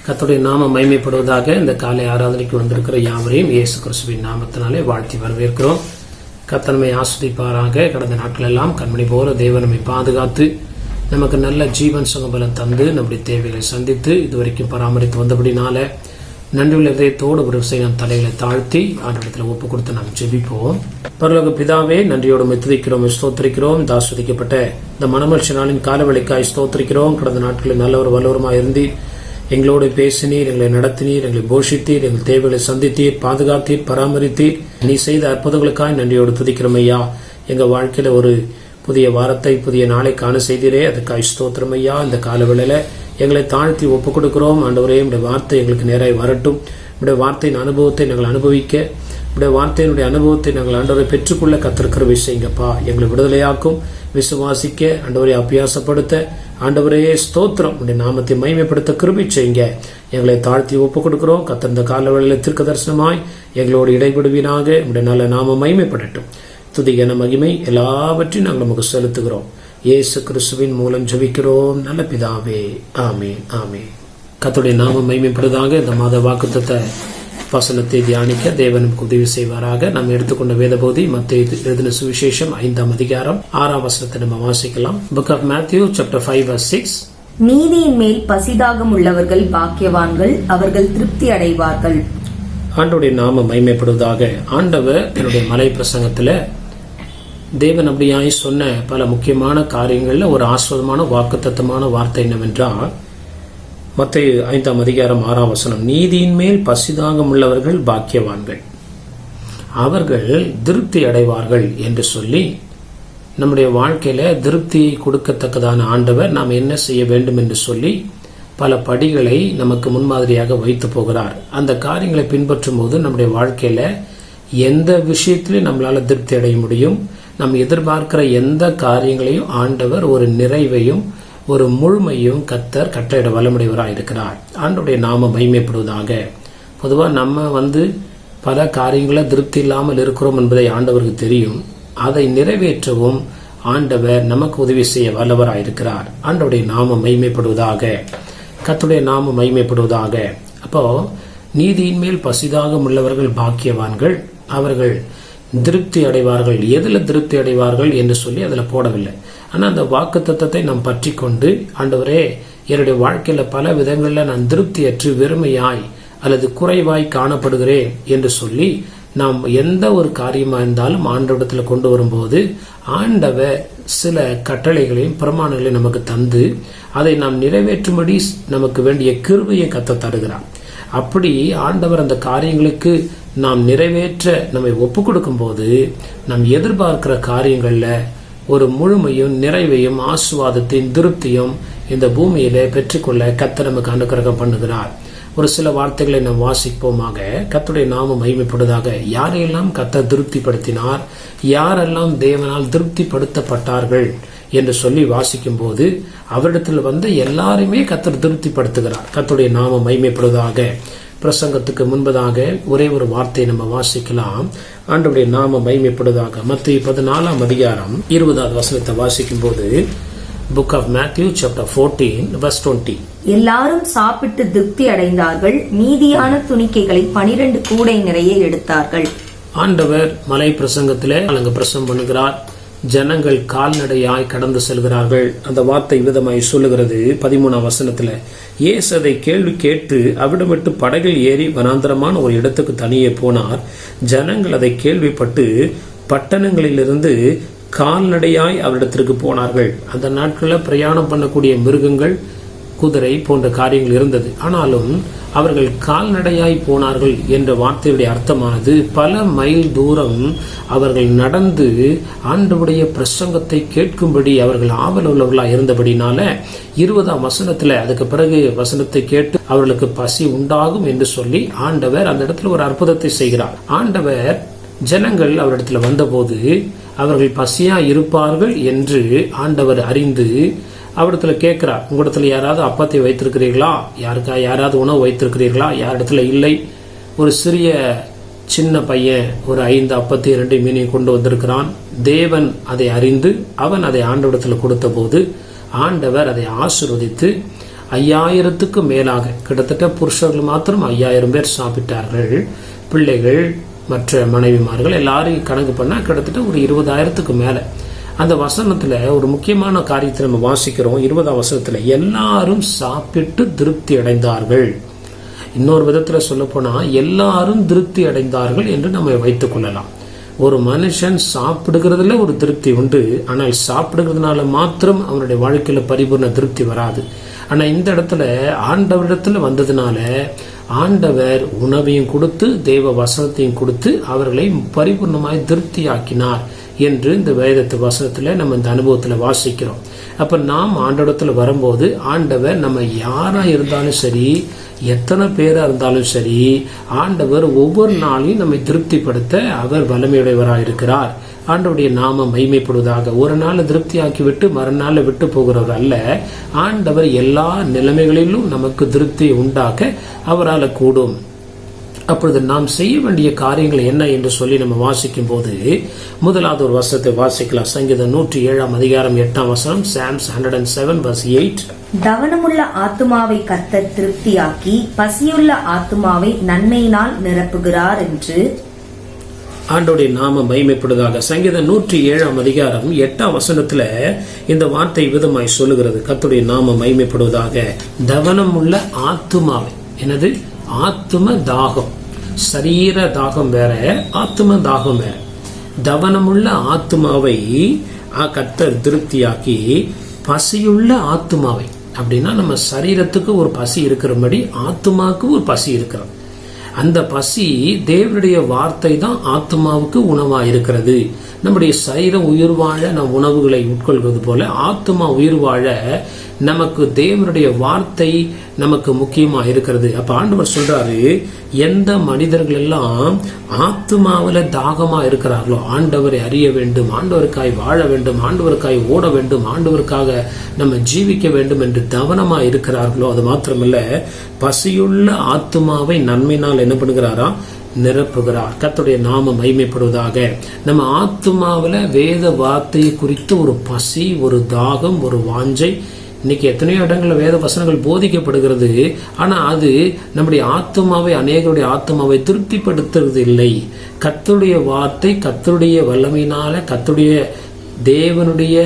கர்த்தருடைய நாமம் மகிமைப்படுவதாக. இந்த காலை ஆராதனைக்கு வந்திருக்கிற யாவரையும் இயேசு கிறிஸ்துவின் நாமத்தினாலே வாழ்த்தி வரவேற்கிறோம். கர்த்தர் நம்மை ஆசீர்வதிப்பாராக. கடந்த நாட்கள் எல்லாம் கண்மணி போல தேவன் நம்மை பாதுகாத்து நமக்கு நல்ல ஜீவன் சுகபலம் தந்து நம்முடைய தேவைகளை சந்தித்து இதுவரைக்கும் பராமரித்து வந்தபடினால நன்றியுள்ள இதயத்தோடு ஒரு விஷயம் தலைகளை தாழ்த்தி ஆண்டவரிடத்தில் ஒப்பு கொடுத்து நாம் ஜெபிப்போம். பரலோக பிதாவே, நன்றியோடு துதிக்கிறோம், ஸ்தோத்திரிக்கிறோம். தாஸ்வதிக்கப்பட்ட இந்த மனமகிழ்ச்சி நாளின் காலவெளிக்காய் ஸ்தோத்திரிக்கிறோம். கடந்த நாட்களில் நல்ல ஒரு வல்லவருமாய் இருந்து எங்களோடு பேசினீர், எங்களை நடத்தினீர், எங்களை போஷித்தீர், எங்கள் தேவைகளை சந்தித்தீர், பாதுகாத்தீர், பராமரித்தீர். நீ செய்த அற்புதங்களுக்காய் நன்றியோடு துதிக்கிறோம் ஐயா. எங்க வாழ்க்கையில ஒரு புதிய வாரத்தை, புதிய நாளை காண செய்தீரே, அதுக்காய் ஸ்தோத்திரம் ஐயா. இந்த காலவேளையில எங்களை தாழ்த்தி ஒப்புக் கொடுக்கிறோம். ஆண்டவரே, உடைய வார்த்தை எங்களுக்கு நேராய் வரட்டும். உடைய வார்த்தையின் அனுபவத்தை நாங்கள் அனுபவிக்க, உடைய வார்த்தையினுடைய அனுபவத்தை நாங்கள் ஆண்டவரை பெற்றுக்கொள்ள கத்திருக்கிற விஷயங்கப்பா. எங்களை விடுதலையாக்கும், விசுவாசிக்க, ஆண்டவரை அபியாசப்படுத்த, ஆண்டவரே ஸ்தோத்திரம், உடைய நாமத்தை மகிமைப்படுத்த கிருபை செய்யுங்க. எங்களை தாழ்த்தி ஒப்புக் கொடுக்கிறோம். கத்திருந்த காலவேளையில் தீர்க்க தரிசனமாய் எங்களோடு இடைபடுவீனாக. உடைய நல்ல நாம மகிமைப்படட்டும். துதிகன மகிமை எல்லாவற்றையும் நாங்கள் நமக்கு செலுத்துகிறோம். இயேசு கிறிஸ்துவின் மூலம் ஜெபிக்கிறோம் நல்ல பிதாவே, ஆமென், ஆமென். கர்த்தருடைய நாமம் மகிமைப்படுவதாக. இந்த மாத வாக்குத்தத்த வசனத்தை தியானிக்க தேவனுக்கு உதவி செய்வாராக. நாம் எடுத்துக்கொண்ட வேதபோதி மத்தேயு எழுதின சுவிசேஷம் 5ஆம் அதிகாரம் 6ஆம் வசனத்தை நம்ம வாசிக்கலாம். Book of Matthew chapter 5:6. நீதியின் மேல் பசிதாகம் உள்ளவர்கள் பாக்கியவான்கள், அவர்கள் திருப்தி அடைவார்கள். ஆண்டவருடைய நாமம் மகிமைப்படுவதாக. ஆண்டவர் தன்னுடைய மலை பிரசங்கத்துல தேவன் அப்படியாய் சொன்ன பல முக்கியமான காரியங்கள்ல ஒரு ஆஸ்வதமான வாக்குத்தத்தமான வார்த்தை என்னவென்றால், மத்தேயு 5ஆம் அதிகாரம் 6ஆம் வசனம், நீதியின் மேல் பசிதாகம் உள்ளவர்கள் பாக்கியவான்கள், அவர்கள் திருப்தி அடைவார்கள் என்று சொல்லி நம்முடைய வாழ்க்கையில திருப்தியை கொடுக்கத்தக்கதான ஆண்டவர் நாம் என்ன செய்ய வேண்டும் என்று சொல்லி பல படிகளை நமக்கு முன்மாதிரியாக வைத்து போகிறார். அந்த காரியங்களை பின்பற்றும் போது நம்முடைய வாழ்க்கையில எந்த விஷயத்திலையும் நம்மளால திருப்தி அடைய முடியும். நம்ம எதிர்பார்க்கிற எந்த காரியங்களையும் ஆண்டவர் ஒரு நிறைவையும் ஒரு முழுமையும் கர்த்தர் கட்டளையிட வல்லமுடையவராக இருக்கிறார். ஆண்டவருடைய நாம மகிமைப்படுவதாக. பொதுவா நம்ம பல காரியங்களை திருப்தி இல்லாமல் இருக்கிறோம் என்பதை ஆண்டவருக்கு தெரியும். அதை நிறைவேற்றவும் ஆண்டவர் நமக்கு உதவி செய்ய வல்லவராக இருக்கிறார். ஆண்டவருடைய நாம மகிமைப்படுவதாக. கர்த்தருடைய நாம மகிமைப்படுவதாக. அப்போ நீதியின் மேல் பசிதாகம் உள்ளவர்கள் பாக்கியவான்கள், அவர்கள் திருப்தி அடைவார்கள். எதுல திருப்தி அடைவார்கள் என்று சொல்லி அதுல போடவில்லை. ஆனா அந்த வாக்கு தத்தத்தை நாம் பற்றி கொண்டு, ஆண்டவரே, என்னுடைய வாழ்க்கையில பல விதங்கள்ல நான் திருப்தியற்று வெறுமையாய் அல்லது குறைவாய் காணப்படுகிறேன் என்று சொல்லி நாம் எந்த ஒரு காரியமா இருந்தாலும் ஆண்டவரிடத்துல கொண்டு வரும்போது ஆண்டவர் சில கட்டளைகளையும் பிரமாணங்களையும் நமக்கு தந்து அதை நாம் நிறைவேற்றும்படி நமக்கு வேண்டிய கிருபையை கத்த தருகிறார். அப்படி ஆண்டவர் அந்த காரியங்களுக்கு நாம் நிறைவேற்ற நம்மை ஒப்பு கொடுக்கும் போது நாம் எதிர்பார்க்கிற காரியங்கள்ல ஒரு முழுமையும் நிறைவையும் ஆசீர்வாதத்தையும் திருப்தியும் இந்த பூமியில பெற்றுக்கொள்ள கர்த்தர் நமக்கு அனுக்கிரகம் பண்ணுகிறார். ஒரு சில வார்த்தைகளை நாம் வாசிப்போமாக. கர்த்தருடைய நாமம் மகிமைப்படுவதாக. யாரையெல்லாம் கர்த்தர் திருப்திப்படுத்தினார், யாரெல்லாம் தேவனால் திருப்திப்படுத்தப்பட்டார்கள் என்று சொல்லி வாசிக்கும் போது அவரிடத்தில் எல்லாருமே கர்த்தர் திருப்திப்படுத்துகிறார். கர்த்தருடைய நாமம் மகிமைப்படுவதாக. பிரசங்கத்துக்கு முன்பதாக ஒரே ஒரு வார்த்தையை நம்ம வாசிக்கலாம். ஆண்டவருடைய நாம மகிமைப்படுவதாக. மத்தேயு 14ஆம் அதிகாரம் 20ஆவது வசனத்தை வாசிக்கும் போது, புக் ஆஃப் மேத்யூ சாப்டர் 14:20. எல்லாரும் சாப்பிட்டு திருப்தி அடைந்தார்கள், மீதியான துணிக்கைகளை 12 கூடை நிறைய எடுத்தார்கள். ஆண்டவர் மலை பிரசங்கத்திலே அங்க பிரசங்கம் பண்ணுகிறார். ஜனங்கள் கால்நடையாய் கடந்து செல்கிறார்கள். அந்த வார்த்தை விதமாய் சொல்லுகிறது 13ஆம் வசனத்துல, இயேசு அதை கேள்வி கேட்டு அவிடம் விட்டு படகில் ஏறி வனாந்தரமான ஒரு இடத்துக்கு தனியே போனார். ஜனங்கள் அதை கேள்விப்பட்டு பட்டணங்களிலிருந்து கால்நடையாய் அவரிடத்திற்கு போனார்கள். அந்த நாட்களில் பிரயாணம் பண்ணக்கூடிய மிருகங்கள், குதிரை போன்ற காரியங்கள் இருந்தது. ஆனாலும் அவர்கள் கால்நடையாய் போனார்கள் என்ற வார்த்தையுடைய அர்த்தமானது பல மைல் தூரம் அவர்கள் நடந்து ஆண்டவருடைய பிரசங்கத்தை கேட்கும்படி அவர்கள் ஆவல் உள்ளவர்களாக இருந்தபடினால 20ஆம் வசனத்துல அதுக்கு பிறகு வசனத்தை கேட்டு அவர்களுக்கு பசி உண்டாகும் என்று சொல்லி ஆண்டவர் அந்த இடத்துல ஒரு அற்புதத்தை செய்கிறார். ஆண்டவர் ஜனங்கள் அவரிடத்துல வந்தபோது அவர்கள் பசியா இருப்பார்கள் என்று ஆண்டவர் அறிந்து அவரிடத்துல கேட்கிறார், உங்களிடத்துல யாராவது அப்பத்தை வைத்திருக்கிறீர்களா, யாராவது உணவு வைத்திருக்கிறீர்களா? யாரிடத்துல இல்லை. ஒரு சிறிய சின்ன பையன் ஒரு 5 அப்பத்தை 2 மீனையும் கொண்டு வந்திருக்கிறான். தேவன் அதை அறிந்து அவன் அதை ஆண்டவரிடத்துல கொடுத்த போது ஆண்டவர் அதை ஆசீர்வதித்து 5000க்கு மேலாக, கிட்டத்தட்ட புருஷர்கள் மாத்திரம் 5000 பேர் சாப்பிட்டார்கள். பிள்ளைகள் மற்ற மனைவிமார்கள் எல்லாரையும் கணக்கு பண்ணா கிட்டத்தட்ட ஒரு 20,000க்கு மேல. அந்த வசனத்துல ஒரு முக்கியமான காரியத்தை நம்ம வாசிக்கிறோம். 20ஆம் வசனத்துல எல்லாரும் சாப்பிட்டு திருப்தி அடைந்தார்கள். இன்னொரு விதத்துல சொல்ல போனா எல்லாரும் திருப்தி அடைந்தார்கள் என்று நம்ம வைத்துக் கொள்ளலாம். ஒரு மனுஷன் சாப்பிடுகிறதுல ஒரு திருப்தி உண்டு, ஆனால் சாப்பிடுகிறதுனால மாத்திரம் அவனுடைய வாழ்க்கையில பரிபூர்ண திருப்தி வராது. ஆனா இந்த இடத்துல ஆண்டவரிடத்துல வந்ததுனால ஆண்டவர் உணவையும் கொடுத்து தேவ வசனத்தையும் கொடுத்து அவர்களை பரிபூர்ணமாய் திருப்தியாக்கினார் என்று இந்த வேதத்து வசனத்துல நம்ம இந்த அனுபவத்துல வாசிக்கிறோம். அப்ப நாம் ஆண்டவரிடத்துல வரும்போது ஆண்டவர் நம்ம யாரா இருந்தாலும் சரி, எத்தனை பேரா இருந்தாலும் சரி, ஆண்டவர் ஒவ்வொரு நாளையும் நம்மை திருப்திப்படுத்த அவர் வல்லமையுடையவராக இருக்கிறார். ஆண்டவருடைய நாமம் மகிமைப்படுவதாக. ஒரு நாள் திருப்தியாக்கி விட்டு மறுநாள் விட்டு போகிறவர் அல்ல. ஆண்டவர் எல்லா நிலைமைகளிலும் நமக்கு திருப்தி உண்டாக்க அவரால் கூடும். அப்பொழுது நாம் செய்ய வேண்டிய காரியங்கள் என்ன என்று சொல்லி நம்ம வாசிக்கும் போது முதலாவது ஒரு வசனத்தை வாசிக்கலாம். சங்கீதம் 107ஆம் அதிகாரம் 8ஆம் வசனம், Psalms 107:8. தவனமுள்ள ஆத்துமாவை கர்த்தர் திருப்தியாக்கி பசியுள்ள ஆத்துமாவை நன்மையினால் நிரப்புகிறார் என்று ஆண்டோடைய நாமம் மகிமைப்படுவதாக. சங்கீதம் 107ஆம் அதிகாரம் 8ஆம் வசனத்துல இந்த வார்த்தை விதமாய் சொல்லுகிறது, கர்த்தருடைய நாமம் மகிமைப்படுவதாக. தவனமுள்ள ஆத்துமாவை, என்னது? ஆத்தும தாகம். சரீர தாகம் வேற, ஆத்தும தாகம் வேற. தவனமுள்ள ஆத்துமாவை கர்த்தர் திருப்தியாக்கி பசியுள்ள ஆத்துமாவை, அப்படின்னா நம்ம சரீரத்துக்கு ஒரு பசி இருக்கிறபடி ஆத்துமாவுக்கு ஒரு பசி இருக்கிறது. அந்த பசி தேவனுடைய வார்த்தை தான் ஆத்மாவுக்கு உணவா இருக்கிறது. நம்முடைய சரீரம் உயிர் வாழ நம் உணவுகளை உட்கொள்வது போல ஆத்மா உயிர் வாழ நமக்கு தேவனுடைய வார்த்தை நமக்கு முக்கியமா இருக்கிறது. அப்ப ஆண்டவர் சொல்றாரு, எந்த மனிதர்கள் எல்லாம் ஆத்மாவில தாகமா இருக்கிறார்களோ, ஆண்டவரை அறிய வேண்டும், ஆண்டவருக்காய் வாழ வேண்டும், ஆண்டவருக்காய் ஓட வேண்டும், ஆண்டவருக்காக நம்ம ஜீவிக்க வேண்டும் என்று தவனமா இருக்கிறார்களோ, அது மாத்திரமல்ல பசியுள்ள ஆத்மாவை நன்மையினால் என்ன பண்ணுகிறாரா? நிரப்புகிறார். கர்த்தருடைய நாமம் மகிமைப்படுவதாக. நம்ம ஆத்மாவில வேத வார்த்தையை குறித்து ஒரு பசி, ஒரு தாகம், ஒரு வாஞ்சை. இன்னைக்கு எத்தனையோ இடங்கள்ல வேத வசனங்கள் போதிக்கப்படுகிறது, ஆனா அது நம்முடைய ஆத்மாவை, அநேகருடைய ஆத்மாவை திருப்திப்படுத்துறது இல்லை. கர்த்தருடைய வார்த்தை கர்த்தருடைய வல்லமையினால, கர்த்தருடைய தேவனுடைய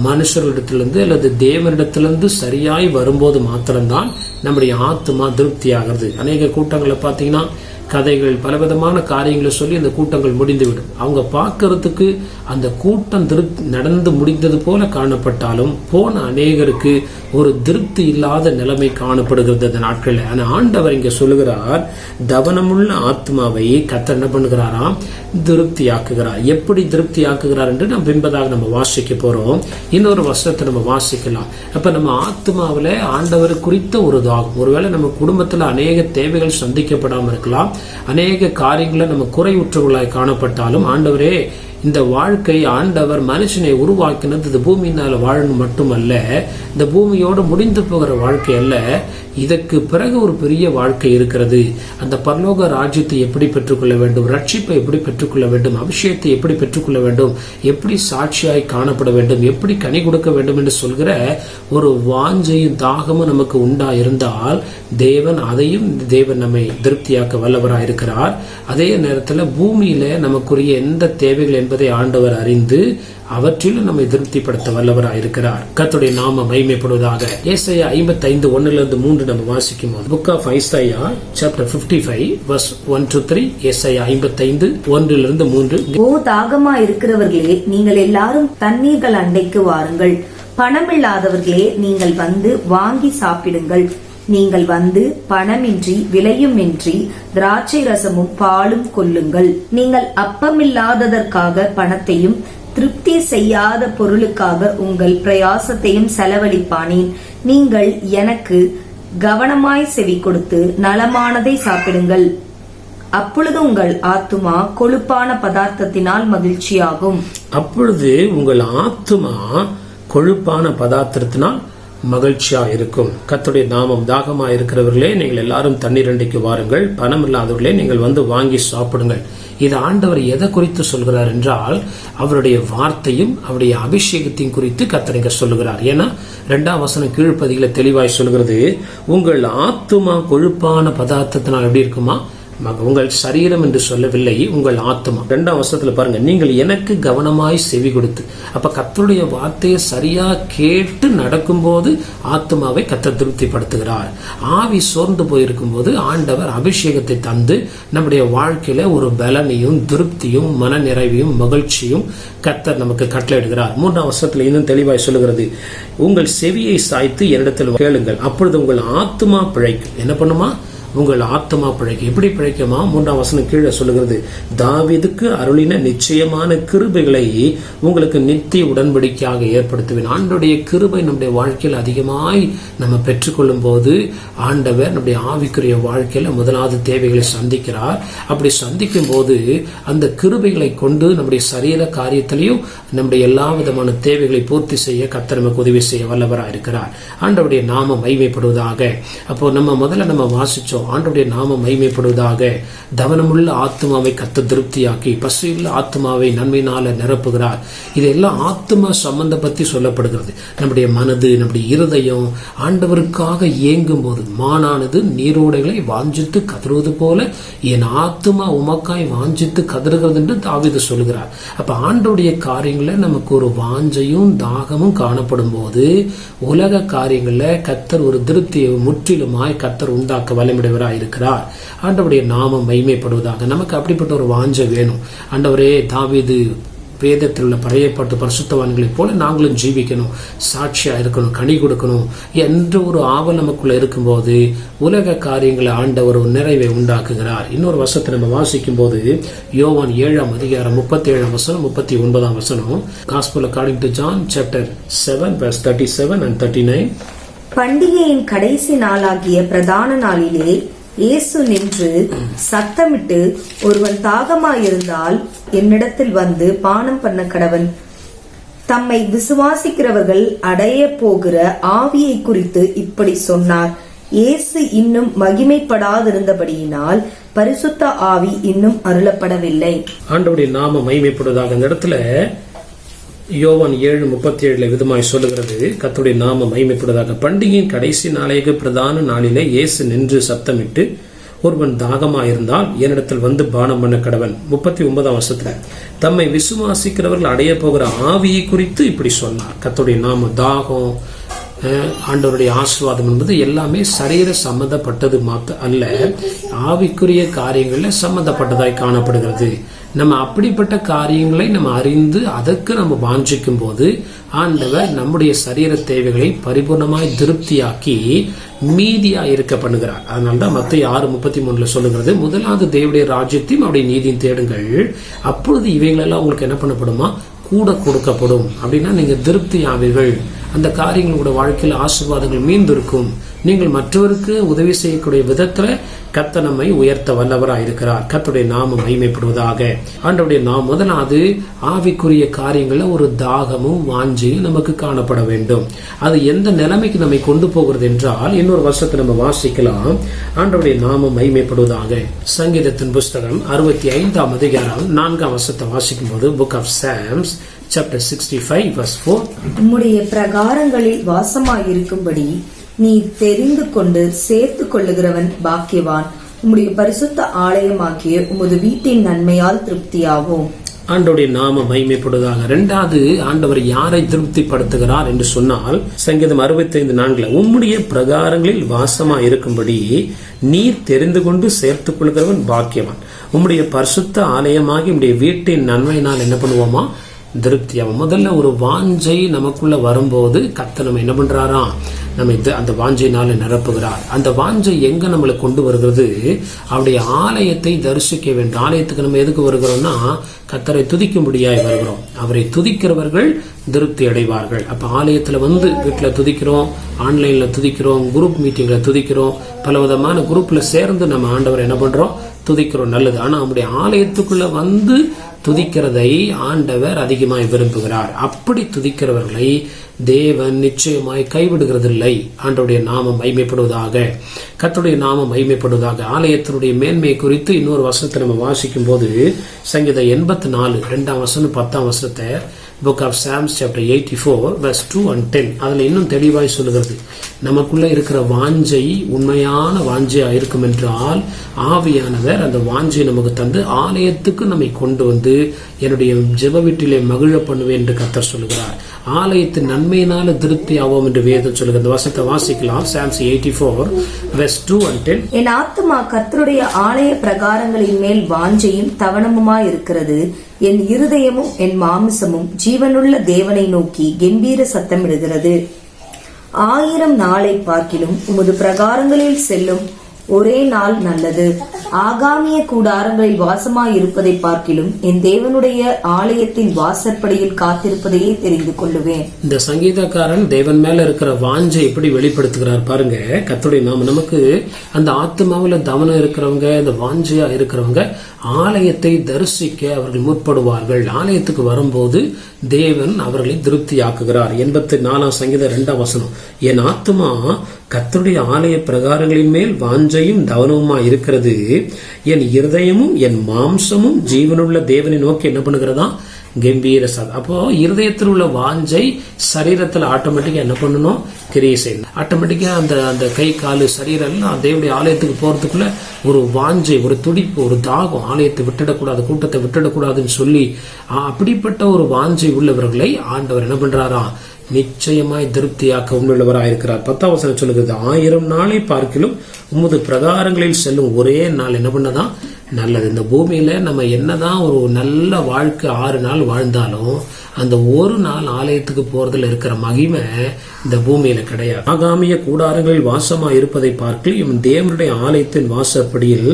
மனுஷர்களிடத்திலிருந்து அல்லது தேவனிடத்திலிருந்து சரியாய் வரும்போது மாத்திரம்தான் நம்முடைய ஆத்மா திருப்தி ஆகிறது. அநேக கூட்டங்களை பார்த்தீங்கன்னா கதைகள், பலவிதமான காரியங்களை சொல்லி அந்த கூட்டங்கள் முடிந்துவிடும். அவங்க பார்க்கறதுக்கு அந்த கூட்டம் நடந்து முடிந்தது போல காணப்பட்டாலும் போன அநேகருக்கு ஒரு திருப்தி இல்லாத நிலைமை காணப்படுகிறது அந்த நாட்களில். ஆனா ஆண்டவர் இங்க சொல்லுகிறார், தவனமுள்ள ஆத்மாவை கர்த்தர் என்ன பண்ணுகிறாராம்? திருப்தி ஆக்குகிறார். எப்படி திருப்தி ஆக்குகிறார் என்று நம்ம பின்பதாக நம்ம வாசிக்க போறோம். இன்னொரு வசனத்தை நம்ம வாசிக்கலாம். அப்ப நம்ம ஆத்மாவில ஆண்டவர் குறித்த ஒரு தாகம். ஒருவேளை நம்ம குடும்பத்துல அநேக தேவைகள் சந்திக்கப்படாமல் இருக்கலாம், அநேக காரியங்களை நம்ம குறைவுற்றவர்களாய் காணப்பட்டாலும், ஆண்டவரே இந்த வாழ்க்கை ஆண்டவர் மனுஷனை உருவாக்கினது இந்த பூமியினால வாழணும் மட்டுமல்ல, இந்த பூமியோடு முடிந்து போகிற வாழ்க்கை அல்ல, இதற்கு பிறகு ஒரு பெரிய வாழ்க்கை இருக்கிறது. அந்த பரலோக ராஜ்யத்தை எப்படி பெற்றுக்கொள்ள வேண்டும், ரட்சிப்பை எப்படி பெற்றுக்கொள்ள வேண்டும், அபிஷேகத்தை எப்படி பெற்றுக்கொள்ள வேண்டும், எப்படி சாட்சியாய் காணப்பட வேண்டும், எப்படி கனி கொடுக்க வேண்டும் என்று சொல்கிற ஒரு வாஞ்சையும் தாகமும் நமக்கு உண்டா இருந்தால் அதையும் தேவன் நம்மை திருப்தியாக்க வல்லவராக இருக்கிறார். அதே நேரத்தில் பூமியில நமக்குரிய எந்த தேவைகள் என்பதை ஆண்டவர் அறிந்து அவற்றிலும் நம்மை திருப்திப்படுத்த வல்லவராக இருக்கிறார். கர்த்தருடைய நாமம் மகிமைப்படுவதாக. ஏசாயா 55:1-3 நம்ம வாசிக்கும் போது, book of Isaiah chapter 55 verse 1-3, ஏசாயா 55:1-3. ஓ தாகமா இருக்கிறவர்களே, நீங்கள் எல்லாரும் தண்ணீர்கள் அண்டைக்கு வாருங்கள். பணமில்லாதவர்களே, நீங்கள் வந்து வாங்கி சாப்பிடுங்கள். நீங்கள் வந்து பணமின்றி விலையுமின்றி திராட்சை ரசமும் பாலும் கொள்ளுங்கள். நீங்கள் அப்பமில்லாததற்காக பணத்தையும் திருப்தி செய்யாத பொருளுக்காக உங்கள் பிரயாசத்தையும் செலவழிப்பானேன். நீங்கள் எனக்கு கவனமாய் செவி கொடுத்து நலமானதை சாப்பிடுங்கள். அப்பொழுது உங்கள் ஆத்துமா கொழுப்பான பதார்த்தத்தினால் மகிழ்ச்சியாகும். அப்பொழுது உங்கள் ஆத்துமா கொழுப்பான பதார்த்தத்தினால் மகிழ்ச்சியா இருக்கும். கர்த்தருடைய நாமம். தாகமா இருக்கிறவர்களே, நீங்கள் எல்லாரும் தண்ணீர் அண்டைக்கு வாருங்கள். பணம் இல்லாதவர்களே, நீங்கள் வந்து வாங்கி சாப்பிடுங்கள். இது ஆண்டவர் எதை குறித்து சொல்கிறார் என்றால் அவருடைய வார்த்தையும் அவருடைய அபிஷேகத்தையும் குறித்து கர்த்தர் சொல்லுகிறார். ஏன்னா 2ஆம் வசனம் கீழ்ப்பதியில தெளிவாய் சொல்கிறது, உங்கள் ஆத்துமா கொழுப்பான பதார்த்தத்தினால் எப்படி இருக்குமா, உங்கள் சரீரம் என்று சொல்லவில்லை, உங்கள் ஆத்மா. 2ஆம் வசனத்துல பாருங்க, நீங்கள் எனக்கு கவனமாய் செவி கொடுத்து. அப்ப கர்த்தருடைய வார்த்தையை சரியா கேட்டு நடக்கும் போது ஆத்மாவை கர்த்தர் திருப்திப்படுத்துகிறார். ஆவி சோர்ந்து போயிருக்கும் போது ஆண்டவர் அபிஷேகத்தை தந்து நம்முடைய வாழ்க்கையில ஒரு பலனையும் திருப்தியும் மன நிறைவையும் மகிழ்ச்சியும் கர்த்தர் நமக்கு கட்டளையிடுகிறார். 3ஆம் வசனத்துல இன்னும் தெளிவாய் சொல்லுகிறது, உங்கள் செவியை சாய்த்து என்னிடத்தில் கேளுங்கள், அப்பொழுது உங்கள் ஆத்மா பிழைக்கும். என்ன பண்ணுமா, உங்கள் ஆத்மா பிழைக்கும். எப்படி பிழைக்குமா, 3ஆம் வசனம் கீழே சொல்லுகிறது, தாவீதுக்கு அருளின நிச்சயமான கிருபைகளை உங்களுக்கு நித்திய உடன்படிக்கையாக ஏற்படுத்துவேன். ஆண்டவருடைய கிருபை நம்முடைய வாழ்க்கையில் அதிகமாய் நம்ம பெற்றுக்கொள்ளும் போது ஆண்டவர் நம்முடைய ஆவிக்குரிய வாழ்க்கையில முதலாவது தேவைகளை சந்திக்கிறார். அப்படி சந்திக்கும் போது அந்த கிருபைகளை கொண்டு நம்முடைய சரீர காரியத்திலையும் நம்முடைய எல்லா விதமான தேவைகளை பூர்த்தி செய்ய கர்த்தர் நமக்கு உதவி செய்ய வல்லவராக இருக்கிறார். ஆண்டவருடைய நாமம் மகிமைப்படுவதாக. அப்போ நம்ம வாசிச்சோம், ஆண்டவருடைய நாமம் மகிமைப்படுவதாக. தவனமுள்ள ஆத்மாவை கர்த்தர் திருப்தியாக்கி பசியுள்ள ஆத்மாவை நன்மையினால நிரப்புகிறார். இதெல்லாம் ஆத்மா சம்பந்த பத்தி சொல்லப்படுகிறது. நம்முடைய மனது, நம்முடைய இருதயம் ஆண்டவருக்காக இயங்கும் போது மானானது நீரோடைகளை வாஞ்சித்து கதறுவது போல என் ஆத்மா உமக்காய் வாஞ்சித்து கதறுகிறது என்று தாவீது சொல்கிறார். அப்ப ஆண்டவருடைய காரியங்கள நமக்கு ஒரு வாஞ்சையும் தாகமும் காணப்படும் போது உலக காரியங்கள்ல கர்த்தர் ஒரு திருப்தியை முற்றிலுமாய் கர்த்தர் உண்டாக்க வல்லமையுடையவராய் இருக்கிறார். ஆண்டவருடைய நாமம் மகிமைப்படுவதாக. நமக்கு அப்படிப்பட்ட ஒரு வாஞ்சை வேணும். ஆண்டவரே, தாவீது வேதத்தில் உள்ள பழையப்பாட்டு பரிசுத்தவான்களைப் போல நாங்களும் ஜீவிக்கணும், சாட்சியா இருக்கணும், கனி கொடுக்கணும் என்ற ஒரு ஆவல் நமக்குள்ள இருக்கும்போது உலக காரியங்களை ஆண்டவர் ஒரு நிறைவை உண்டாக்குகிறார். இன்னொரு வசனத்தை நம்ம வாசிக்கும் போது யோவான் 7ஆம் அதிகாரம் 37ஆம் வசனம் 39ஆம் வசனம், Gospel according to John chapter 7 verse 37 and 39. பண்டிகையின் கடைசி நாளாகிய பிரதான நாளிலே இயேசு நின்று சத்தமிட்டு, ஒருவன் தாகமாயிருந்தால் என்னிடத்தில் வந்து பானம் பண்ண கடவன். தம்மை விசுவாசிக்கிறவர்கள் அடைய போகிற ஆவியை குறித்து இப்படி சொன்னார். இயேசு இன்னும் மகிமைப்படாதிருந்தபடியினால் பரிசுத்த ஆவி இன்னும் அருளப்படவில்லை. ஆண்டவருடைய நாமம் மகிமைப்படுவதாக. இந்த இடத்துல யோவான் 7:37 விதமாய் சொல்லுகிறது, கர்த்தருடைய நாமம் மகிமைப்படுவதாக. பண்டிகையின் கடைசி நாளைக்கு பிரதான நாளிலே இயேசு நின்று சத்தமிட்டு, ஒருவன் தாகமாயிருந்தால் என்னிடத்தில் வந்து பானம் பண்ண கடவன். 39ஆம் வசனத்துல தம்மை விசுவாசிக்கிறவர்கள் அடைய போகிற ஆவியை குறித்து இப்படி சொன்னார். கர்த்தருடைய நாம தாகம், ஆண்டவருடைய ஆசீர்வாதம் என்பது எல்லாமே சரீர சம்பந்தப்பட்டது மாத்த அல்ல, ஆவிக்குரிய காரியங்கள்ல சம்பந்தப்பட்டதாய் காணப்படுகிறது. நம்ம அப்படிப்பட்ட காரியங்களை நம்ம அறிந்து அதற்கு நம்ம வாஞ்சிக்கும் போது ஆண்டவர் நம்முடைய சரீர தேவைகளை பரிபூர்ணமாய் திருப்தியாக்கி மீதியா இருக்க பண்ணுகிறார். அதனால்தான் மத்தேயு 6:33 சொல்லுகிறது, முதலாவது தேவனுடைய ராஜ்யத்தையும் அவருடைய நீதியும் தேடுங்கள், அப்பொழுது இவைகளெல்லாம் உங்களுக்கு என்ன பண்ணப்படுமா, கூட கொடுக்கப்படும். அப்படின்னா நீங்க திருப்தி ஆவீர்கள், அந்த காரியங்களோட வாழ்க்கையில் ஆசீர்வாதங்கள் மீந்திருக்கும். நீங்கள் மற்றவருக்கு உதவி செய்யக்கூடிய விதத்துல கர்த்தர் நம்மை உயர்த்த வல்லவராய் இருக்கிறார். கர்த்தருடைய நாமம் மகிமைப்படுவதாக. ஆண்டவருடைய நாமம் முதலாவது ஆவிக்குரிய காரியங்கள்ல ஒரு தாகமும் வாஞ்சையும் நமக்கு காணப்பட வேண்டும். அது எந்த நிலைமைக்கு நம்மை கொண்டு போகிறது என்றால் இன்னொரு வருஷத்தை நம்ம வாசிக்கலாம். ஆண்டவருடைய நாமம் மகிமைப்படுவதாக. சங்கீதத்தின் புஸ்தகம் 65ஆம் அதிகாரம் 4ஆம் வசனத்தை வாசிக்கும் போது book of Psalms chapter 65 verse 4, உம்முடைய பிரகாரங்களில் வாசமாயிருக்கும்படி நீ தெரிந்து கொண்டு சேர்த்து கொள்ளுகிறவன் பாக்கியவான். உம்முடைய பரிசுத்த ஆலயமாகிய உமது வீட்டின் நன்மையால் திருப்தியாகும். ஆண்டவருடைய நாம மகிமைப்படுவதாக. இரண்டாவது, ஆண்டவர் யாரை திருப்திப்படுத்துகிறார் என்று சொன்னால் சங்கீதம் 65:4 உம்முடைய பிரகாரங்களில் வாசமா இருக்கும்படி நீர் தெரிந்து கொண்டு சேர்த்துக் கொள்கிறவன் பாக்கியவான். உம்முடைய பரிசுத்த ஆலயமாகி உம்முடைய வீட்டின் நன்மையினால் என்ன பண்ணுவோமா, திருப்தியாகும். முதல்ல ஒரு வாஞ்சை நமக்குள்ள வரும்போது கர்த்தர் நம்ம என்ன பண்றாரா, நம்ம அந்த வாஞ்சையினால நிரப்புகிறார். அந்த வாஞ்சை எங்க நம்மளை கொண்டு வருகிறது, அவருடைய ஆலயத்தை தரிசிக்க வேண்டும். ஆலயத்துக்கு நம்ம எதுக்கு வருகிறோம்னா கர்த்தரை துதிக்கும்படியாய் வருகிறோம். அவரை துதிக்கிறவர்கள் திருப்தி அடைவார்கள். அப்ப ஆலயத்துல வந்து வீட்டுல துதிக்கிறோம், ஆன்லைன்ல துதிக்கிறோம், குரூப் மீட்டிங்ல துதிக்கிறோம், பல விதமான குரூப்ல சேர்ந்து நம்ம ஆண்டவர் என்ன பண்றோம், துதிக்கிறோம், நல்லது. ஆனா நம்முடைய ஆலயத்துக்குள்ள வந்து துதிக்கிறதை ஆண்டவர் அதிகமாய் விரும்புகிறார். அப்படி துதிக்கிறவர்களை தேவன் நிச்சயமாய் கைவிடுகிறதில்லை. ஆண்டவருடைய நாமம் மகிமைப்படுவதாக, கர்த்தருடைய நாமம் மகிமைப்படுவதாக. ஆலயத்தினுடைய மேன்மை குறித்து இன்னொரு வசனத்தை நம்ம வாசிக்கும் போது சங்கீதம் 84 2ஆம் வசனம் 10ஆம் வசனத்தை Book of Psalms chapter 84 verse 2 and 10 அதுல இன்னும் தெளிவாய் சொல்லுகிறது. நமக்குள்ள இருக்கிற வாஞ்சை உண்மையான வாஞ்சையா இருக்கும் என்றால் ஆவியானவர் அந்த வாஞ்சை நமக்கு தந்து ஆலயத்துக்கு நம்மை கொண்டு வந்து என்னுடைய ஜெப வீட்டிலே மகிழ பண்ணுவேன் என்று கர்த்தர் சொல்லுகிறார். ஆலயத்தின் நன்மையினால திருப்தி ஆவோம் என்று வேதம் சொல்லுகிறது. அந்த வசனத்தை வாசிக்கலாம். Psalms 84 verse 2 and 10. என் ஆத்துமா கர்த்தருடைய ஆலய பிரகாரங்களின் மேல் வாஞ்சையும் தவனமுமாய் இருக்கிறது. என் இருதயமும் என் மாமிசமும் ஜீவனுள்ள தேவனை நோக்கி கம்பீர சத்தமிடுகிறது. 1000 நாளை பார்க்கிலும் உமது பிரகாரங்களில் செல்லும் ஒரே நாள் நல்லது. ஆகாமிய கூடாரங்களில் வாசமாய் இருப்பதை பார்க்கிலும் என் தேவனுடைய ஆலயத்தின் வாசற்படியில் காத்திருப்பதையே தெரிந்து கொள்ளுவேன். இந்த சங்கீதக்காரன் தேவன் மேல இருக்கிற வாஞ்சை எப்படி வெளிப்படுத்துகிறார் பாருங்க. கர்த்தருடைய நாமம் நமக்கு அந்த ஆத்மாவில தவனம் இருக்கிறவங்க, இந்த வாஞ்சையா இருக்கிறவங்க ஆலயத்தை தரிசிக்க அவர்கள் முற்படுவார்கள். ஆலயத்துக்கு வரும்போது தேவன் அவர்களை திருப்தியாக்குகிறார். 84ஆம் சங்கீதம் 2ஆம் வசனம். என் ஆத்மா கர்த்தருடைய ஆலய பிரகாரங்களின் மேல் வாஞ்சையும் தவனமுமா இருக்கிறது. என் இருதயமும் என் மாம்சமும் ஜீவனுள்ள தேவனை நோக்கி என்ன பண்ணுகிறதா? கம்பீர சத்தம். அப்போ இருதயத்தில் உள்ள வாஞ்சை சரீரத்தில் ஆட்டோமேட்டிக்கா என்ன பண்ணணும்? கிரியை செய்யணும். ஆட்டோமேட்டிக்கா அந்த கை காலு சரீரம் எல்லாம் தேவனுடைய ஆலயத்துக்கு போறதுக்குள்ள ஒரு வாஞ்சை, ஒரு துடிப்பு, ஒரு தாகம், ஆலயத்தை விட்டுடக்கூடாது, கூட்டத்தை விட்டுடக்கூடாதுன்னு சொல்லி அப்படிப்பட்ட ஒரு வாஞ்சை உள்ளவர்களை ஆண்டவர் என்ன பண்றாரா? நிச்சயமாய் திருப்தியாக்க உண்மையுள்ளவராயிருக்கிறார். 10ஆம் வசனம் சொல்லுகிறது. 1000 நாளை பார்க்கிலும் உமது பிரகாரங்களில் செல்லும் ஒரே நாள் என்ன பண்ணதான் நல்லது. இந்த பூமியில நம்ம என்னதான் ஒரு நல்ல வாழ்க்கை 6 நாள் வாழ்ந்தாலும் அந்த ஒரு நாள் ஆலயத்துக்கு போறதுல இருக்கிற மகிமை இந்த பூமியில கிடையாது. ஆகாமிய கூடாரங்களில் வாசமா இருப்பதை பார்க்கலும் தேவனுடைய ஆலயத்தின் வாசற்படியில்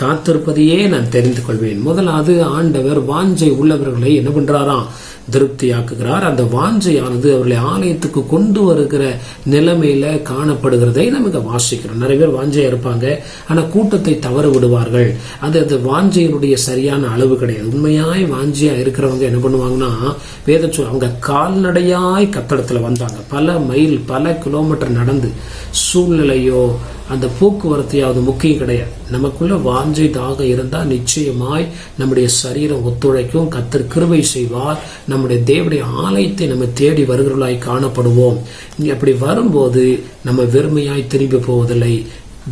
காத்திருப்பதையே நான் தெரிந்து கொள்வேன். முதலாவது ஆண்டவர் வாஞ்சை உள்ளவர்களை என்ன பண்றாராம்? திருப்தியாக்குகிறார். அந்த வாஞ்சையானது அவர்களை ஆலயத்துக்கு கொண்டு வருகிற நிலைமையில காணப்படுகிறதை நமக்கு வாசிக்கிறோம். நிறைய பேர் வாஞ்சையா இருப்பாங்க, ஆனா கூட்டத்தை தவற விடுவார்கள். அது வாஞ்சையினுடைய சரியான அளவு கிடையாது. உண்மையாய் வாஞ்சையா இருக்கிறவங்க என்ன பண்ணுவாங்கன்னா, வேதம் சொல்ல அவங்க கால்நடையாய் கத்தடத்துல வந்தாங்க. பல மைல், பல கிலோமீட்டர் நடந்து. சூழ்நிலையோ அந்த போக்குவரத்தையாவது முக்கியம் கிடையாது. நமக்குள்ள வாஞ்சை தாக இருந்தா நிச்சயமாய் நம்முடைய சரீரம் ஒத்துழைக்கும். கர்த்தர் கிருபை செய்வார். நம்முடைய தேவனுடைய ஆலயத்தை நம்ம தேடி வருகிறவர்களாய் காணப்படுவோம். அப்படி வரும்போது நம்ம வெறுமையாய் திரும்பி போவதில்லை.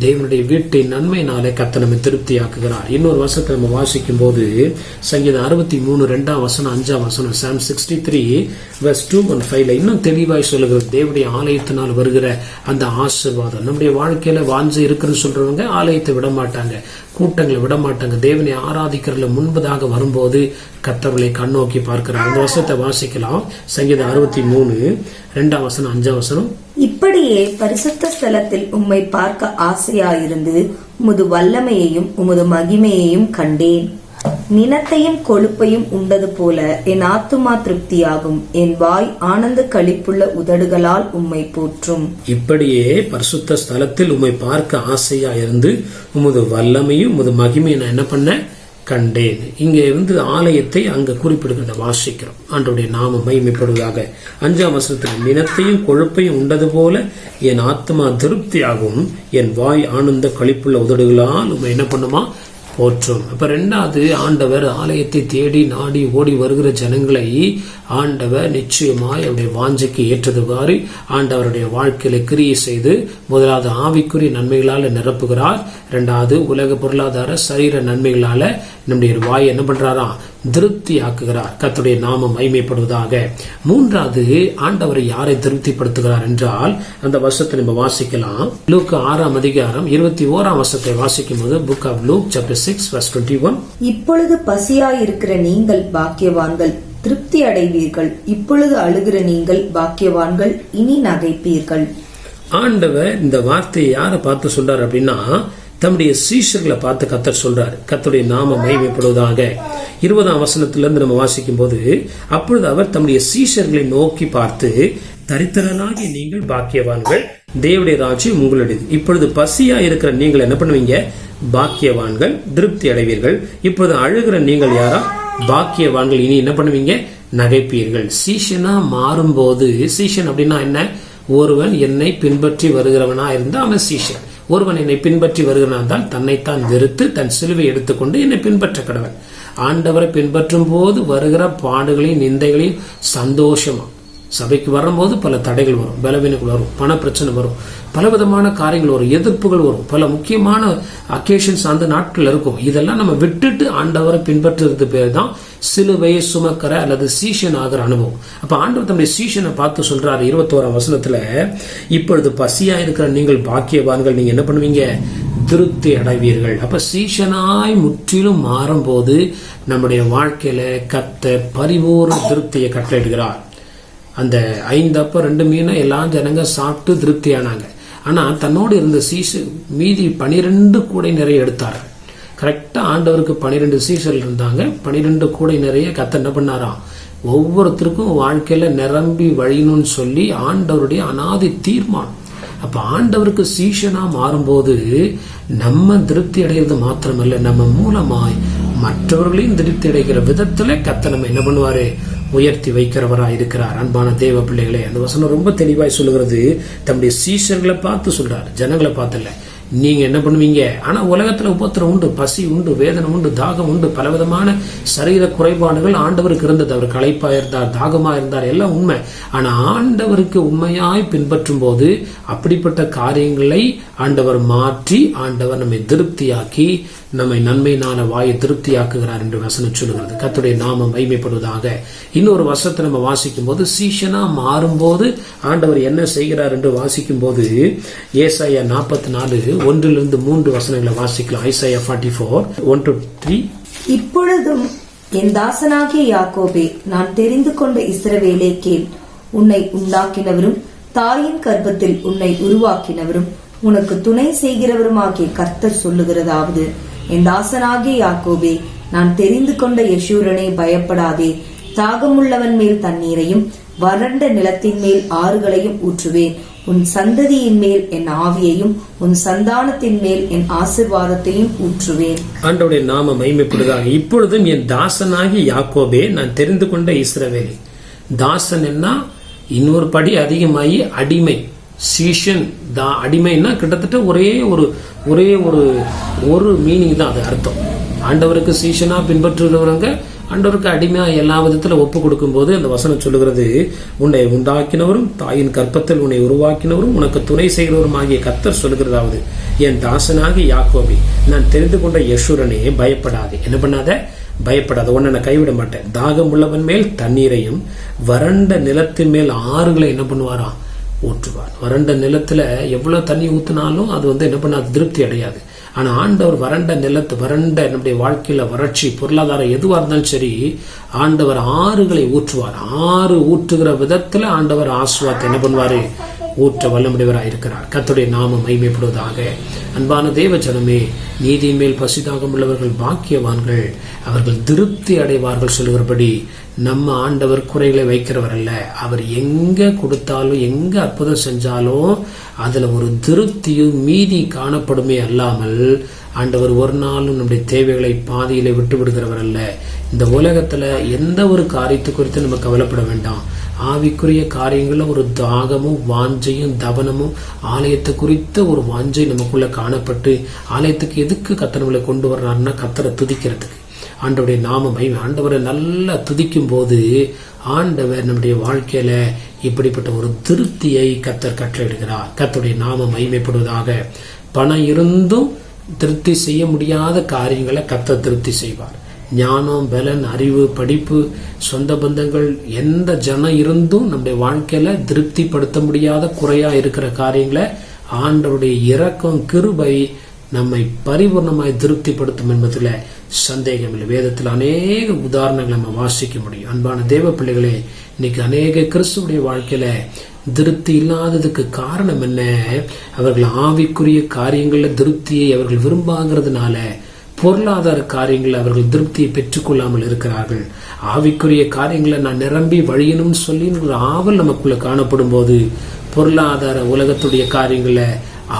தேவனுடைய வீட்டின் நன்மையினாலே கர்த்தர் நம்மை திருப்தியாக்குகிறார். இன்னொரு வசனத்தை நம்ம வாசிக்கும் போது சங்கீதம் 63 2ஆம் வசனம் 5ஆம் வசனம் Psalm 63 verse 2 and 5 இன்னும் தெளிவாய் சொல்லுகிறது. தேவனுடைய ஆலயத்தினால் வருகிற அந்த ஆசீர்வாதம். நம்முடைய வாழ்க்கையில வாஞ்சை இருக்குன்னு சொல்றவங்க ஆலயத்தை விட மாட்டாங்க, கூட்டங்களை விட மாட்டாங்க. தேவனை ஆராதிக்கிறதுல முன்பதாக வரும்போது கர்த்தர்களை கண்ணோக்கி பார்க்கிறார். அந்த வசனத்தை வாசிக்கலாம். சங்கீதம் 63 2ஆம் வசனம் 5ஆம் வசனம். இப்படியே பரிசுத்த ஸ்தலத்தில் உம்மை பார்க்க ஆசையாயிருந்து உமது வல்லமையையும் உமது மகிமையையும் கண்டேன். நினத்தையும் கொழுப்பையும் உண்டது போல என் ஆத்துமா திருப்தியாகும். என் வாய் ஆனந்த களிப்புள்ள உதடுகளால் உம்மை போற்றும். இப்படியே பரிசுத்த ஸ்தலத்தில் உம்மை பார்க்க ஆசையா இருந்து உமது வல்லமையும் உமது மகிமையை நான் என்ன பண்ண கண்டேன். இங்க ஆலயத்தை அங்க குறிப்பிடுகிறத வாசிக்கிறோம். ஆண்டவருடைய நாமம் மகிமைப்படுவதாக. 5ஆம் வசனத்தில் நினத்தையும் கொழுப்பையும் உண்டது போல என் ஆத்மா திருப்தியாகும். என் வாய் ஆனந்த களிப்புள்ள உதடுகளால் உம்மை என்ன பண்ணுமா? போற்றும். அப்ப 2வது ஆண்டவர் ஆலயத்தை தேடி நாடி ஓடி வருகிற ஜனங்களை ஆண்டவர் நிச்சயமாய் அவருடைய வாஞ்சைக்கு ஏற்றதுவாறு ஆண்டவருடைய வாழ்க்கையில கிரியை செய்து முதலாவது ஆவிக்குரிய நன்மைகளால நிரப்புகிறார். 2வது உலக பொருளாதார சரீர நன்மைகளால நம்முடைய வாய் என்ன பண்றாரா? திருப்தி ஆக்குகிறார். கர்த்தருடைய நாமம் மகிமைப்படுவதாக. 3வது ஆண்டவரை யாரை திருப்திப்படுத்துகிறார் என்றால் அந்த வசனத்தை நம்ம வாசிக்கலாம். லூக்கா 6ஆம் அதிகாரம் 21ஆம் வசனத்தை வாசிக்கும் போது Book of Luke chapter 6 verse 21. இப்பொழுது பசியாயிருக்கிற நீங்கள் பாக்கியவான்கள், திருப்தி அடைவீர்கள். இப்பொழுது அழுகிற நீங்கள் பாக்கியவான்கள், இனி நகைப்பீர்கள். ஆண்டவர் இந்த வார்த்தையை யாரை பார்த்து சொல்றாரு அப்படின்னா, தம்முடைய சீஷர்களை பார்த்து கர்த்தர் சொல்றாரு. கர்த்தருடைய நாமம் மகிமைப்படுவதாக. 20ஆம் வசனத்திலிருந்து நம்ம வாசிக்கும் போது, அப்பொழுது அவர் தம்முடைய சீஷர்களை நோக்கி பார்த்து, தரித்திரனாகி நீங்கள் பாக்கியவான்கள், தேவனுடைய ராஜ்யம் உங்களுடையது. இப்பொழுது பசியா இருக்கிற நீங்கள் என்ன பண்ணுவீங்க? பாக்கியவான்கள், திருப்தி அடைவீர்கள். இப்போது அழுகிற நீங்கள் யாரா? பாக்கியவான்கள், இனி என்ன பண்ணுவீங்க? நகைப்பீர்கள். சீஷனா மாறும்போது, சீஷன் அப்படின்னா என்ன? ஒருவன் என்னை பின்பற்றி வருகிறவனா இருந்தா அவன் சீஷன். ஒருவன் என்னை பின்பற்றி வருகிறான் தன்னைத்தான் வெறுத்து தன் சிலுவை எடுத்துக்கொண்டு என்னை பின்பற்ற கடவன். ஆண்டவரை பின்பற்றும் போது வருகிற பாடுகளையும் நிந்தைகளையும் சந்தோஷமா, சபைக்கு வரும்போது பல தடைகள் வரும், பலவீனங்கள் வரும், பண பிரச்சனை வரும், பலவிதமான காரியங்கள் வரும், எதிர்ப்புகள் வரும், பல முக்கியமான அக்கேஷன்ஸ் அந்த நாட்கள் இருக்கும். இதெல்லாம் நம்ம விட்டுட்டு ஆண்டவரை பின்பற்றுறது பேர் தான் சிலுவையை சுமக்கிற அல்லது சீஷன் ஆகிற அனுபவம். அப்ப ஆண்டவர் தம்முடைய சீஷனை பார்த்து சொல்றாரு 21ஆம் வசனத்துல, இப்பொழுது பசியா இருக்கிற நீங்கள் பாக்கியவான்கள், நீங்க என்ன பண்ணுவீங்க? திருப்தி அடைவீர்கள். அப்ப சீஷனாய் முற்றிலும் மாறும்போது நம்முடைய வாழ்க்கையில கர்த்தர் பரிபூர்ண திருப்தியை கட்டளையிடுகிறார். அந்த 5 அப்பம் 2 மீனை எல்லாம் ஜனங்க சாப்பிட்டு திருப்தி ஆனாங்க. ஆனா தன்னோடு இருந்த மீதி 12 கூடை நிறைய எடுத்தார்கள். கரெக்டா ஆண்டவருக்கு 12 சீஷர்கள் இருந்தாங்க. 12 கூடை நிறைய கர்த்தர் என்ன பண்ணாராம்? ஒவ்வொருத்தருக்கும் வாழ்க்கையில நிரம்பி வழியணும்னு சொல்லி ஆண்டவருடைய அனாதி தீர்மானம். அப்ப ஆண்டவருக்கு சீஷனா மாறும்போது நம்ம திருப்தி அடைகிறது மாத்திரமல்ல, நம்ம மூலமாய் மற்றவர்களையும் திருப்தி அடைகிற விதத்துல கர்த்தர் நம்ம என்ன பண்ணுவாரு? உயர்த்தி வைக்கிறவராய் இருக்கிறார். அன்பான தேவ பிள்ளைகளே, அந்த வசனம் ரொம்ப தெளிவாய் சொல்லுகிறது. தம்முடைய சீஷர்களை பார்த்து சொல்றாரு, ஜனங்களை பார்த்து இல்ல. நீங்க என்ன பண்ணுவீங்க? ஆனா உலகத்துல உபத்திரம் உண்டு, பசி உண்டு, வேதனை உண்டு, தாகம் உண்டு, பலவிதமான சரீர குறைபாடுகள் ஆண்டவருக்கு இருந்தது. அவர் களைப்பா இருந்தார், தாகமா இருந்தார், எல்லாம் உண்மை. ஆனா ஆண்டவருக்கு உண்மையாய் பின்பற்றும் போது அப்படிப்பட்ட காரியங்களை ஆண்டவர் மாற்றி, ஆண்டவர் நம்மை திருப்தியாக்கி, நம்மை நன்மையினால வாயை திருப்தியாக்குகிறார் என்று வசனம் சொல்லுகிறது. கர்த்தருடைய நாமம் மகிமைப்படுவதாக. இன்னொரு வசனத்தை நம்ம வாசிக்கும் போது, சீஷனா மாறும்போது ஆண்டவர் என்ன செய்கிறார் என்று வாசிக்கும் போது, ஏசாயா 44 1-3 வசனங்களை வாசிக்கலாம். ஐசாயா 44 1-3. இப்பொழுதும் என் தாசனாகிய யாக்கோபே, நான் தெரிந்து கொண்ட இஸ்ரவேலே கேள். உன்னை உண்டாக்கினவரும் தாயின் கர்ப்பத்தில் உன்னை உருவாக்கினவரும் உனக்கு துணை செய்கிறவருமாகிய கர்த்தர் சொல்லுகிறதாவது, என் தாசனாகிய யாக்கோபே, நான் தெரிந்து கொண்ட யெஷூரனே, பயப்படாதே. தாகமுள்ளவன் மேல் தண்ணீரையும் வறண்ட நிலத்தின் மேல் ஆறுகளையும் ஊற்றுவேன். உன் சந்ததியின் மேல் என் ஆவியையும் உன் சந்தானத்தின் மேல் என் ஆசீர்வாதத்தையும் ஊற்றுவேன். ஆண்டவருடைய நாமம் மகிமைப்படுவதாக. இப்பொழுதும் என் தாசனாகி யாக்கோபே, நான் தெரிந்து கொண்ட இஸ்ரவேலே. தாசன் என்ன? இன்னொரு படி அதிகமாகி அடிமை. சீஷன் அடிமைன்னா கிட்டத்தட்ட ஒரே ஒரு மீனிங் தான், அது அர்த்தம். ஆண்டவருக்கு சீஷனா பின்பற்றுகிறவங்க ஆண்டவருக்கு அடிமையா எல்லா விதத்துல ஒப்பு கொடுக்கும் போது அந்த வசனம் சொல்லுகிறது, உன்னை உண்டாக்கினவரும் தாயின் கற்பத்தில் உன்னை உருவாக்கினவரும் உனக்கு துணை செய்கிறவரும் ஆகிய கர்த்தர் சொல்லுகிறதாவது, என் தாசனாகி யாக்கோபே, நான் தெரிந்து கொண்ட யெஷூரனே, பயப்படாதே. என்ன பண்ணாத? பயப்படாத. உன்னை நான் கைவிட மாட்டேன். தாகம் உள்ளவன் மேல் தண்ணீரையும் வறண்ட நிலத்தின் மேல் ஆறுகளை என்ன பண்ணுவாராம்? ஊற்றுவார். வறண்ட நிலத்துல எவ்வளவு தண்ணி ஊத்தினாலும் அது என்ன பண்ணாது? திருப்தி அடையாது. ஆனா ஆண்டவர் வறண்ட நம்முடைய வாழ்க்கையில வறட்சி, பொருளாதாரம் எதுவா இருந்தாலும் சரி, ஆண்டவர் ஆறுகளை ஊற்றுவார். ஆறு ஊற்றுகிற விதத்துல ஆண்டவர் ஆசீர்வாதத்தை என்ன பண்ணுவாரு? ஊற்ற வல்லமுடையவராக இருக்கிறார். கர்த்தருடைய நாமம் மகிமைப்படுவதாக. அன்பான தேவ ஜனமே, நீதியின் மேல் பசிதாகம் உள்ளவர்கள் பாக்கியவான்கள், அவர்கள் திருப்தி அடைவார்கள் சொல்லுகிறபடி நம்ம ஆண்டவர் குறைகளை வைக்கிறவர் அல்ல. அவர் எங்க கொடுத்தாலும் எங்க அற்புதம் செஞ்சாலும் அதுல ஒரு திருப்தியும் மீதி காணப்படுமே அல்லாமல் ஆண்டவர் ஒரு நாளும் நம்முடைய தேவைகளை பாதியில விட்டு விடுகிறவர் அல்ல. இந்த உலகத்துல எந்த ஒரு காரியத்தை குறித்து நம்ம கவலைப்பட வேண்டாம். ஆவிக்குரிய காரியங்கள்ல ஒரு தாகமும் வாஞ்சையும் தவனமும், ஆலயத்தை குறித்த ஒரு வாஞ்சை நமக்குள்ள காணப்பட்டு, ஆலயத்துக்கு எதுக்கு கர்த்தரை கொண்டு வர்றாருன்னா கர்த்தரை துதிக்கிறதுக்கு. ஆண்டவருடைய நாமம் ஆண்டவரை நல்லா துதிக்கும் போது ஆண்டவர் நம்முடைய வாழ்க்கையில இப்படிப்பட்ட ஒரு திருப்தியை கர்த்தர் கட்டளையிடுகிறார். கர்த்தருடைய நாமம் மகிமைப்படுவதாக. பணம் இருந்தும் திருப்தி செய்ய முடியாத காரியங்களை கர்த்தர் திருப்தி செய்வார். ஞானம், பலன், அறிவு, படிப்பு, சொந்த பந்தங்கள், எந்த ஜனம் இருந்தும் நம்முடைய வாழ்க்கையில திருப்திப்படுத்த முடியாத குறையா இருக்கிற காரியங்களை ஆண்டவருடைய இரக்கம், கிருபை நம்மை பரிபூர்ணமாய் திருப்திப்படுத்தும் என்பதுல சந்தேகம் இல்லை. வேதத்தில் அநேக உதாரணங்களை நம்ம வாசிக்க முடியும். அன்பான தேவ பிள்ளைகளே, இன்னைக்கு அநேக கிறிஸ்துவுடைய வாழ்க்கையில திருப்தி இல்லாததுக்கு காரணம் என்ன? அவர்கள் ஆவிக்குரிய காரியங்கள்ல திருப்தியை அவர்கள் விரும்பாங்கிறதுனால பொருளாதார காரியங்கள் அவர்கள் திருப்தியை பெற்றுக்கொள்ளாமல் இருக்கிறார்கள். ஆவிக்குரிய காரியங்களை நான் நிரம்பி வழியணும்னு சொல்லி ஒரு ஆவல் நமக்குள்ள காணப்படும் போது பொருளாதார உலகத்துடைய காரியங்களை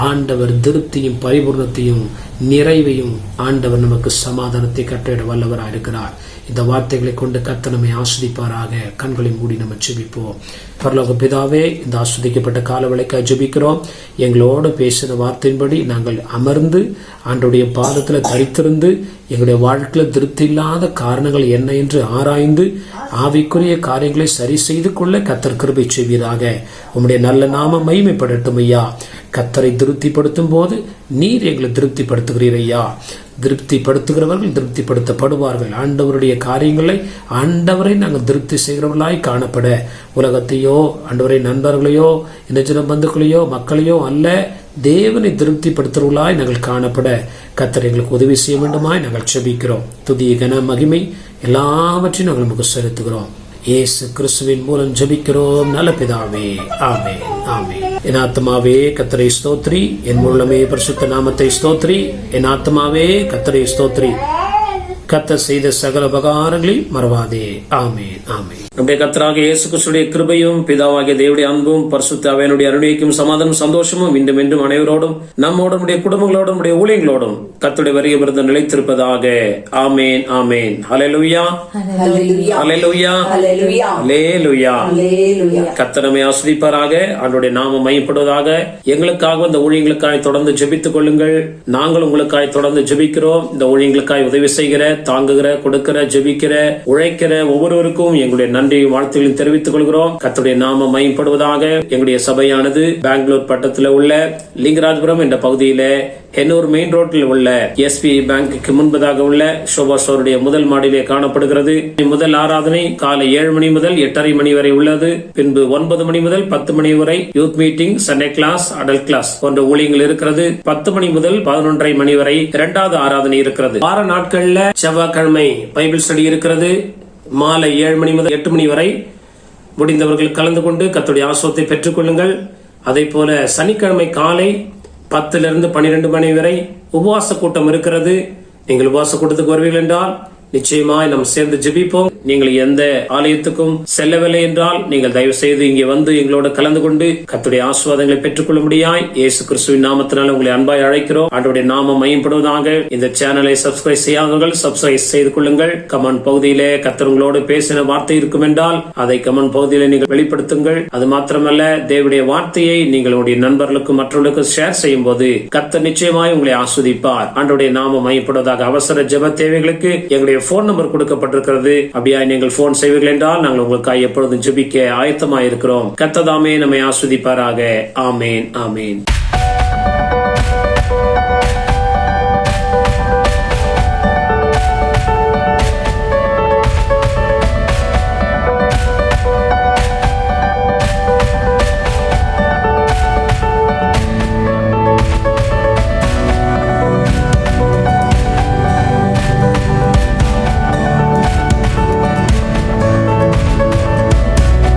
ஆண்டவர் திருப்தியும் பரிபூர்ணத்தையும் நிறைவையும் ஆண்டவர் நமக்கு சமாதானத்தை கட்டளையிட வல்லவராக இருக்கிறார். இந்த வார்த்தைகளை கொண்டு கர்த்தர் நம்மை ஆஸ்வதிப்பாராக. கண்களை மூடி நம்ம ஜெபிப்போம். பரலோக பிதாவே, இந்த ஆஸ்வதிக்கப்பட்ட காலவளைக்காக ஜெபிக்கிறோம். எங்களோடு பேசின வார்த்தையின்படி நாங்கள் அமர்ந்து ஆண்டவருடைய பாதத்துல தரித்திருந்து எங்களுடைய வாழ்க்கையில திருப்தி இல்லாத காரணங்கள் என்ன என்று ஆராய்ந்து ஆவிக்குரிய காரியங்களை சரி செய்து கொள்ள கர்த்தர் கிருபை செய்வீராக. உம்முடைய நல்ல நாம மகிமைப்படட்டும் ஐயா. கர்த்தரை திருப்திப்படுத்தும் போது நீர் எங்களை திருப்திப்படுத்துகிறீர் ஐயா. திருப்திப்படுத்துகிறவர்கள் திருப்திப்படுத்தப்படுவார்கள். ஆண்டவருடைய காரியங்களை ஆண்டவரை நாங்கள் திருப்தி செய்கிறவர்களாய் காணப்பட உலகத்தையோ ஆண்டவரை நண்பர்களையோ இனஜன பந்துக்களையோ மக்களையோ அல்ல, தேவனை திருப்திப்படுத்துகிறவர்களாய் நாங்கள் காணப்பட கர்த்தர் எங்களுக்கு உதவி செய்ய வேண்டுமாய் நாங்கள் ஜெபிக்கிறோம். துதி கன மகிமை எல்லாவற்றையும் நாங்கள் நமக்கு செலுத்துகிறோம். இயேசு கிறிஸ்துவின் மூலம் ஜெபிக்கிறோம் நல்ல பிதாவே, ஆமென், ஆமென். என் ஆத்மாவே கர்த்தரை ஸ்தோத்ரி, என் உள்ளமே பரிசுத்த நாமத்தை ஸ்தோத்ரி. என் ஆத்மாவே கர்த்தரை ஸ்தோத்ரி, கர்த்தர் செய்த சகல உபகாரங்களையும் மறவாதே. ஆமென், ஆமென். நம்முடைய கர்த்தராகிய இயேசு கிறிஸ்துவின் கிருபையும் பிதாவாகிய தேவனுடைய அன்பும் பரிசுத்த ஆவியானவருடைய அருள்மைக்கும் சமாதானம் சந்தோஷமும் இன்றும் என்றும் அனைவரோடும் நம்மோடும் நம்முடைய குடும்பங்களோடும் நம்முடைய ஊழியங்களோடும் கர்த்தருடைய வருகை விருது நிலைத்திருப்பதாக. ஆமென், ஆமென். ஹல்லேலூயா, ஹல்லேலூயா, ஹல்லேலூயா. கர்த்தர் நம்மை ஆசீர்வதிப்பாராக. ஆண்டவருடைய நாமம் மகிமைப்படுவதாக. எங்களுக்காக இந்த ஊழியங்களுக்காய் தொடர்ந்து ஜெபித்துக் கொள்ளுங்கள். நாங்கள் உங்களுக்காய் தொடர்ந்து ஜெபிக்கிறோம். இந்த ஊழியங்களுக்காய் உதவி செய்கிற, தாங்குகிற, கொடுக்கிற, ஜெபிக்கிற, உழைக்கிற ஒவ்வொருவருக்கும் எங்களுடைய நன்றியும் வாழ்த்துக்களையும் தெரிவித்துக் கொள்கிறோம். கர்த்தருடைய நாமம் மகிமைப்படுவதாக. எங்களுடைய சபையானது பெங்களூர் பட்டத்தில் உள்ள லிங்கராஜபுரம் என்ற பகுதியில ஹென்னூர் மெயின் ரோட்டில் உள்ள SBI பேங்குக்கு முன்பதாக உள்ள ஷோபா ஸ்டோருடைய முதல் மாடியிலே காணப்படுகிறது. முதல் ஆராதனை காலை 7 மணி முதல் 8:30 மணி வரை உள்ளது. பின்பு 9 மணி முதல் 10 மணி வரை youth meeting, Sunday class, adult class போன்ற ஊழியங்கள் இருக்கிறது. 10 மணி முதல் 11:30 மணி வரை இரண்டாவது ஆராதனை இருக்கிறது. வார நாட்கள்ல செவ்வாய்க்கிழமை பைபிள் ஸ்டடி இருக்கிறது. மாலை 7 மணி முதல் 8 மணி வரை முடிந்தவர்கள் கலந்து கொண்டு கர்த்தருடைய ஆசீர்வாதத்தை பெற்றுக் கொள்ளுங்கள். அதே போல சனிக்கிழமை காலை 10 to 12 மணி வரை உபவாச கூட்டம் இருக்கிறது. நீங்கள் உபவாச கூட்டத்துக்கு வருவீர்கள் என்றால் நிச்சயமாய் நாம் சேர்ந்து ஜெபிப்போம். நீங்கள் எந்த ஆலயத்துக்கும் செல்லவில்லை என்றால் நீங்கள் தயவு செய்து இங்கே வந்து எங்களோட கலந்து கொண்டு கர்த்தருடைய ஆசீர்வாதங்களை பெற்றுக்கொள்ள முடியாய் இயேசு கிறிஸ்துவின் நாமத்தினால் உங்களை அன்பாய் அழைக்கிறோம். ஆண்டவருடைய நாமம் மகிமைப்படுவதாக. இந்த சேனலை சப்ஸ்கிரைப் செய்யாதவர்கள் சப்ஸ்கிரைப் செய்து கொள்ளுங்கள். கமெண்ட் பகுதியிலே கர்த்தர் உங்களோடு பேசின வார்த்தை இருக்கும் என்றால் அதை கமெண்ட் பகுதியிலே நீங்கள் வெளிப்படுத்துங்கள். அது மாத்திரமல்ல, தேவனுடைய வார்த்தையை நீங்கள் உங்களுடைய நண்பர்களுக்கும் மற்றவர்களுக்கும் ஷேர் செய்யும் போது கர்த்தர் நிச்சயமாய் உங்களை ஆஸ்வதிப்பார். ஆண்டவருடைய நாமம் மகிமைப்படுவதாக. அவசர ஜெப தேவைகளுக்கு எங்களுடைய போன் நம்பர் கொடுக்கப்பட்டிருக்கிறது. அப்படியா நீங்கள் போன் செய்வீர்கள் என்றால் நாங்கள் உங்களுக்காக எப்பொழுதும் ஜெபிக்க ஆயத்தமாயிருக்கிறோம். கர்த்தர் தாமே நம்மை ஆஸ்வதிப்பாராக. ஆமென், ஆமென்.